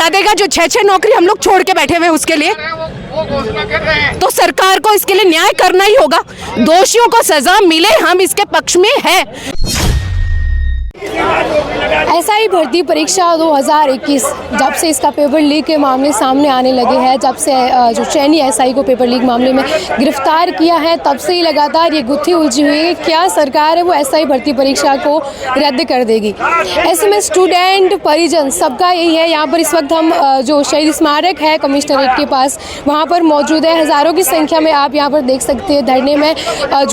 लौटा देगा जो 6-6 नौकरी हम लोग छोड़ के बैठे हुए हैं उसके लिए। तो सरकार को इसके लिए न्याय करना ही होगा, दोषियों को सजा मिले, हम इसके पक्ष में है। एसआई भर्ती परीक्षा 2021 जब से इसका पेपर लीक के मामले सामने आने लगे हैं, जब से जो ट्रेनी एसआई को पेपर लीक मामले में गिरफ्तार किया है, तब से ही लगातार ये गुत्थी उलझी हुई है। क्या सरकार है वो एसआई भर्ती परीक्षा को रद्द कर देगी? ऐसे में स्टूडेंट परिजन सबका यही है। यहाँ पर इस वक्त हम जो शहीद स्मारक है कमिश्नरेट के पास, वहाँ पर मौजूद है। हज़ारों की संख्या में आप यहाँ पर देख सकते हैं धरने में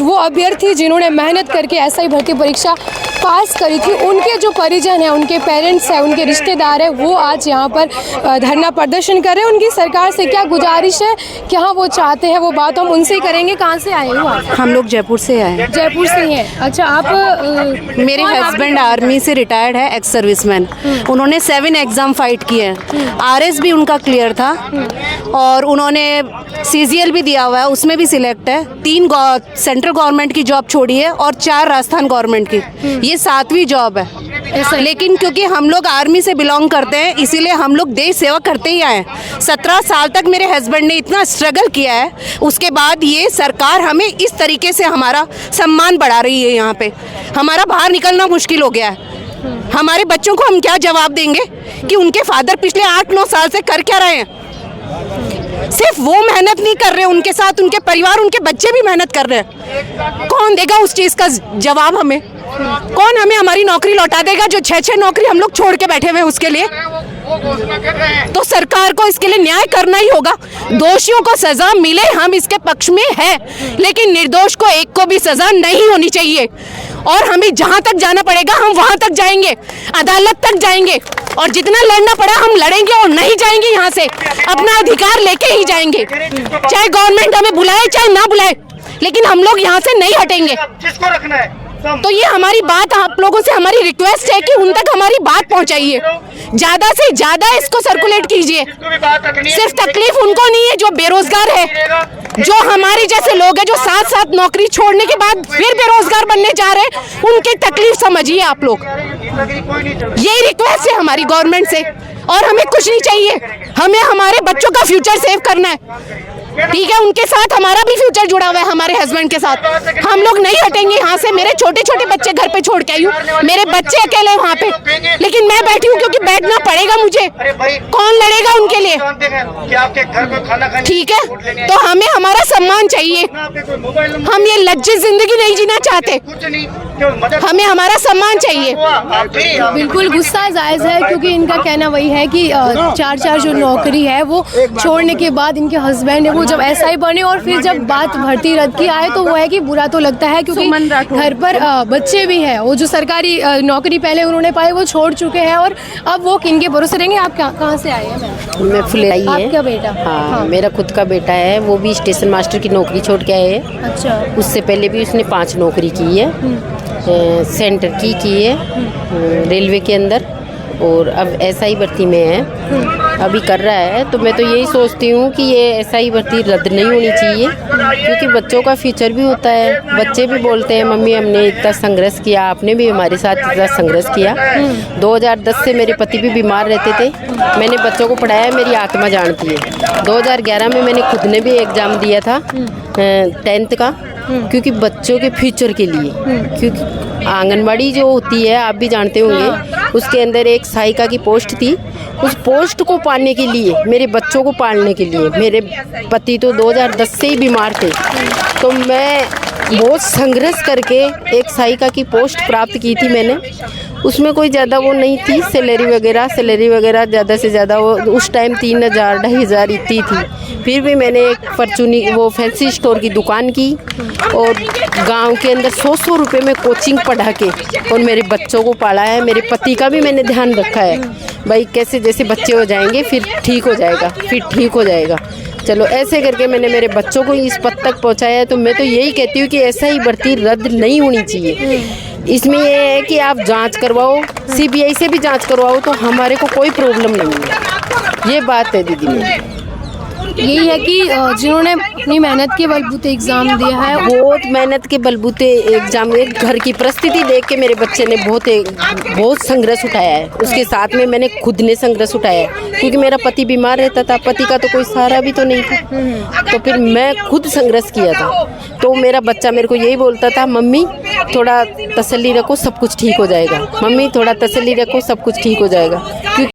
वो अभ्यर्थी जिन्होंने मेहनत करके एसआई भर्ती परीक्षा पास करी थी, उनके जो परिजन हैं, उनके पेरेंट्स हैं, उनके रिश्तेदार हैं, वो आज यहाँ पर धरना प्रदर्शन कर रहे हैं। उनकी सरकार से क्या गुजारिश है, क्या वो चाहते हैं, वो बात हम उनसे ही करेंगे। कहाँ से आए हो आप? हम लोग जयपुर से आए हैं। जयपुर से ही हैं। अच्छा, आप मेरे हस्बैंड आर्मी से रिटायर्ड है, एक्स सर्विसमैन। उन्होंने 7 एग्ज़ाम फाइट किए हैं। आरएस भी उनका क्लियर था और उन्होंने सीजीएल भी दिया हुआ है, उसमें भी सिलेक्ट है। 3 सेंट्रल गवर्नमेंट की जॉब छोड़ी है और 4 राजस्थान गवर्नमेंट की। ये 7वीं जॉब है। लेकिन क्योंकि हम लोग आर्मी से बिलोंग करते हैं, इसीलिए हम लोग देश सेवा करते ही आए। 17 साल तक मेरे हस्बैंड ने इतना स्ट्रगल किया है, उसके बाद ये सरकार हमें इस तरीके से हमारा सम्मान बढ़ा रही है। यहाँ पे हमारा बाहर निकलना मुश्किल हो गया है। हमारे बच्चों को हम क्या जवाब देंगे कि उनके फादर पिछले 8-9 साल से कर क्या रहे हैं? सिर्फ वो मेहनत नहीं कर रहे, उनके साथ उनके परिवार, उनके बच्चे भी मेहनत कर रहे हैं। कौन देगा उस चीज़ का जवाब हमें? कौन हमें हमारी नौकरी लौटा देगा जो 6-6 नौकरी हम लोग छोड़ के बैठे हुए हैं उसके लिए? तो सरकार को इसके लिए न्याय करना ही होगा, दोषियों को सजा मिले, हम इसके पक्ष में है। लेकिन निर्दोष को एक को भी सजा नहीं होनी चाहिए। और हमें जहां तक जाना पड़ेगा हम वहां तक जाएंगे, अदालत तक जाएंगे, और जितना लड़ना पड़ा हम लड़ेंगे और नहीं जाएंगे यहाँ से, अपना अधिकार लेके ही जाएंगे। चाहे गवर्नमेंट हमें बुलाए चाहे ना बुलाए, लेकिन हम लोग यहाँ से नहीं हटेंगे। किसको रखना है? तो ये हमारी बात, आप लोगों से हमारी रिक्वेस्ट है कि उन तक हमारी बात पहुंचाइए, ज्यादा से ज्यादा इसको सर्कुलेट कीजिए। सिर्फ तकलीफ उनको नहीं है जो बेरोजगार है, जो हमारे जैसे लोग हैं जो 7-7 नौकरी छोड़ने के बाद फिर बेरोजगार बनने जा रहे हैं, उनकी तकलीफ समझिए आप लोग। यही रिक्वेस्ट है हमारी गवर्नमेंट से, और हमें कुछ नहीं चाहिए। हमें हमारे बच्चों का फ्यूचर सेव करना है, ठीक है? उनके साथ हमारा भी फ्यूचर जुड़ा हुआ है, हमारे हस्बैंड के साथ। हम लोग नहीं हटेंगे यहाँ से। मेरे छोटे छोटे बच्चे घर पे छोड़ के आई हूँ, मेरे बच्चे अकेले वहाँ पे, लेकिन मैं बैठी हूँ क्योंकि बैठना पड़ेगा मुझे। कौन लड़ेगा उनके लिए? ठीक है, तो हमें हमारा सम्मान चाहिए। हम ये लज्जित जिंदगी नहीं जीना चाहते, हमें हमारा सम्मान चाहिए। बिल्कुल गुस्सा जायज़ है, क्योंकि इनका कहना वही है कि 4 जो नौकरी है वो छोड़ने के बाद इनके हस्बैंड है वो जब एसआई बने, और फिर जब बात भर्ती रद्द की आए तो वो है कि बुरा तो लगता है, क्योंकि घर पर बच्चे भी हैं। वो जो सरकारी नौकरी पहले उन्होंने पाई वो छोड़ चुके हैं, और अब वो किनके भरोसे रहेंगे? आप कहाँ से आए हैं? मैं फुलेई है। आपका बेटा? हाँ, मेरा खुद का बेटा है, वो भी स्टेशन मास्टर की नौकरी छोड़ के आए है। अच्छा। उससे पहले भी उसने 5 नौकरी की है, सेंटर की है रेलवे के अंदर, और अब एसआई भर्ती में है, अभी कर रहा है। तो मैं तो यही सोचती हूँ कि ये एसआई भर्ती रद्द नहीं होनी चाहिए, क्योंकि बच्चों का फ्यूचर भी होता है। बच्चे भी बोलते हैं मम्मी हमने इतना संघर्ष किया, आपने भी हमारे साथ इतना संघर्ष किया। 2010 से मेरे पति भी बीमार रहते थे, मैंने बच्चों को पढ़ाया, मेरी आत्मा जानती है। 2011 में मैंने खुद ने भी एग्ज़ाम दिया था 10th का, क्योंकि बच्चों के फ्यूचर के लिए। क्योंकि आंगनबाड़ी जो होती है आप भी जानते होंगे, उसके अंदर एक सहायिका की पोस्ट थी। उस पोस्ट को पाने के लिए, मेरे बच्चों को पालने के लिए, मेरे पति तो 2010 से ही बीमार थे, तो मैं बहुत संघर्ष करके एक सहायिका की पोस्ट प्राप्त की थी मैंने। उसमें कोई ज़्यादा वो नहीं थी, सैलरी वगैरह ज़्यादा से ज़्यादा वो उस टाइम 3,000-2,500 इतनी थी। फिर भी मैंने एक फॉर्चूनी वो फैंसी स्टोर की दुकान की, और गांव के अंदर 100-100 रुपये में कोचिंग पढ़ा के और मेरे बच्चों को पाला है। मेरे पति का भी मैंने ध्यान रखा है, भाई कैसे जैसे बच्चे हो जाएंगे फिर ठीक हो जाएगा। चलो ऐसे करके मैंने मेरे बच्चों को इस पद तक पहुंचाया है। तो मैं तो यही कहती हूँ कि ऐसा ही भर्ती रद्द नहीं होनी चाहिए। इसमें ये है कि आप जांच करवाओ, सीबीआई से भी जांच करवाओ, तो हमारे को कोई प्रॉब्लम नहीं है। ये बात है दीदी मेरी। यही है कि जिन्होंने अपनी मेहनत के बलबूते एग्ज़ाम दिया है बहुत मेहनत के बलबूते एग्जाम में घर की परिस्थिति देख के मेरे बच्चे ने बहुत संघर्ष उठाया है। उसके साथ में मैंने खुद ने संघर्ष उठाया है, क्योंकि मेरा पति बीमार रहता था, पति का तो कोई सहारा भी तो नहीं था। तो फिर मैं खुद संघर्ष किया था। तो मेरा बच्चा मेरे को यही बोलता था, मम्मी थोड़ा तसल्ली रखो, सब कुछ ठीक हो जाएगा, मम्मी थोड़ा तसल्ली रखो, सब कुछ ठीक हो जाएगा।